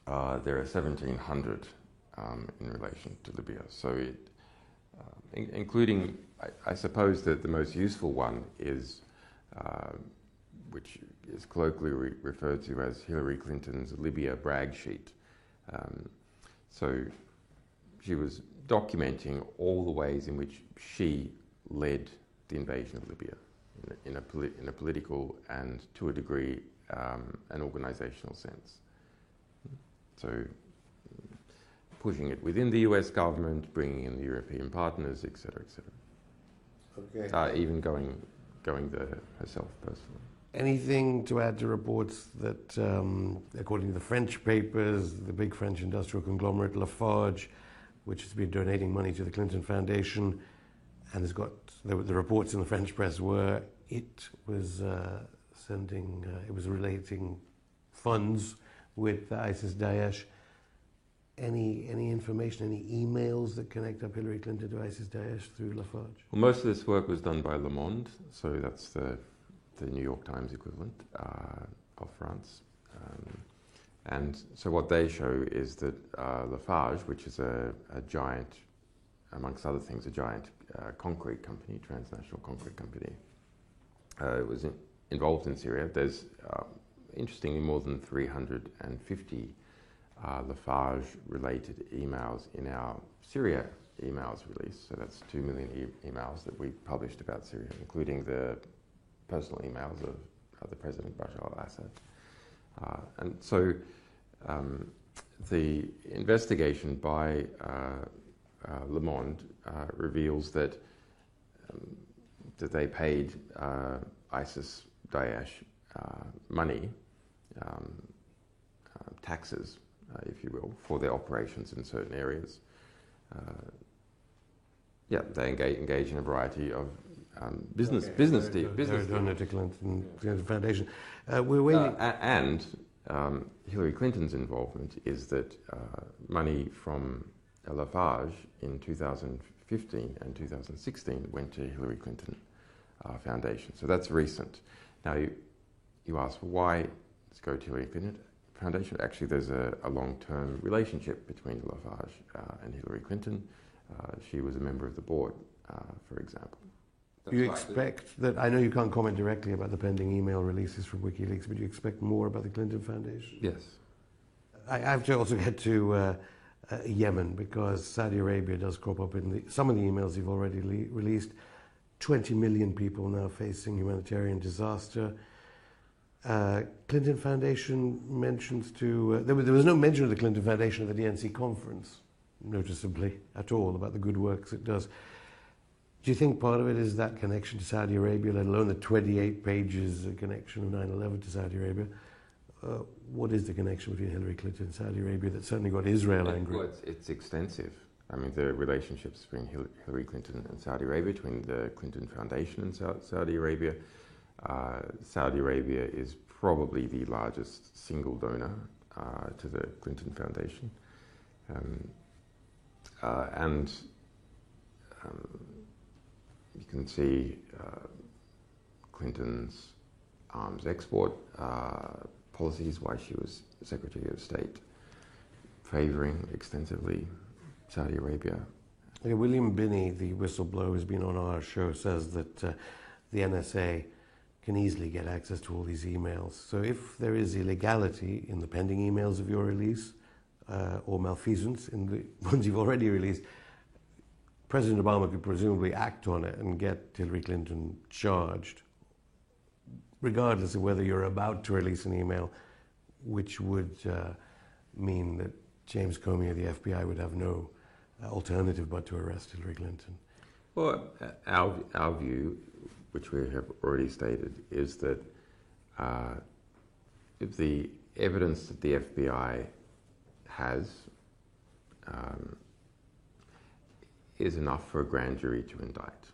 There are 1,700 in relation to Libya. So, including, I suppose that the most useful one is, which is colloquially referred to as Hillary Clinton's Libya brag sheet. So, she was documenting all the ways in which she led the invasion of Libya in a political and, to a degree, an organizational sense. So, pushing it within the US government, bringing in the European partners, etc., etc. Okay. Even going there herself personally. Anything to add to reports that, according to the French papers, the big French industrial conglomerate Lafarge, which has been donating money to the Clinton Foundation, and has got the reports in the French press were it was it was relating funds with ISIS-Daesh. Any information, any emails that connect up Hillary Clinton to ISIS-Daesh through Lafarge? Well, most of this work was done by Le Monde, so that's the New York Times equivalent of France. And so what they show is that Lafarge, which is a giant, amongst other things, a giant concrete company, transnational concrete company, was involved in Syria. There's, interestingly, more than 350 Lafarge-related emails in our Syria emails release. So that's 2 million emails that we published about Syria, including the personal emails of the President Bashar al-Assad. And so the investigation by Le Monde reveals that they paid ISIS-Daesh money, taxes, if you will, for their operations in certain areas. They engage in a variety of business deals. Donor to Clinton Foundation. We're waiting. And Hillary Clinton's involvement is that money from Lafarge in 2015 and 2016 went to Hillary Clinton Foundation. So that's recent. Now, you ask, well, why let's go to Hillary Clinton Foundation? Actually, there's a long-term relationship between Lafarge and Hillary Clinton. She was a member of the board, for example. Do you expect that, I know you can't comment directly about the pending email releases from WikiLeaks, but do you expect more about the Clinton Foundation? Yes. I have to also get to Yemen, because Saudi Arabia does crop up in some of the emails you've already released. 20 million people now facing humanitarian disaster. Clinton Foundation mentions there was no mention of the Clinton Foundation at the DNC conference, noticeably, at all, about the good works it does. Do you think part of it is that connection to Saudi Arabia, let alone the 28 pages connection of 9/11 to Saudi Arabia? What is the connection between Hillary Clinton and Saudi Arabia that certainly got Israel angry? Well, it's extensive. I mean, the relationships between Hillary Clinton and Saudi Arabia, between the Clinton Foundation and Saudi Arabia. Saudi Arabia is probably the largest single donor to the Clinton Foundation. You can see Clinton's arms export policies while she was Secretary of State, favoring extensively Saudi Arabia. Okay, William Binney, the whistleblower who's been on our show, says that the NSA can easily get access to all these emails. So if there is illegality in the pending emails of your release, or malfeasance in the ones you've already released, President Obama could presumably act on it and get Hillary Clinton charged, regardless of whether you're about to release an email, which would mean that James Comey of the FBI would have no alternative but to arrest Hillary Clinton. Well, our view, which we have already stated, is that if the evidence that the FBI has is enough for a grand jury to indict.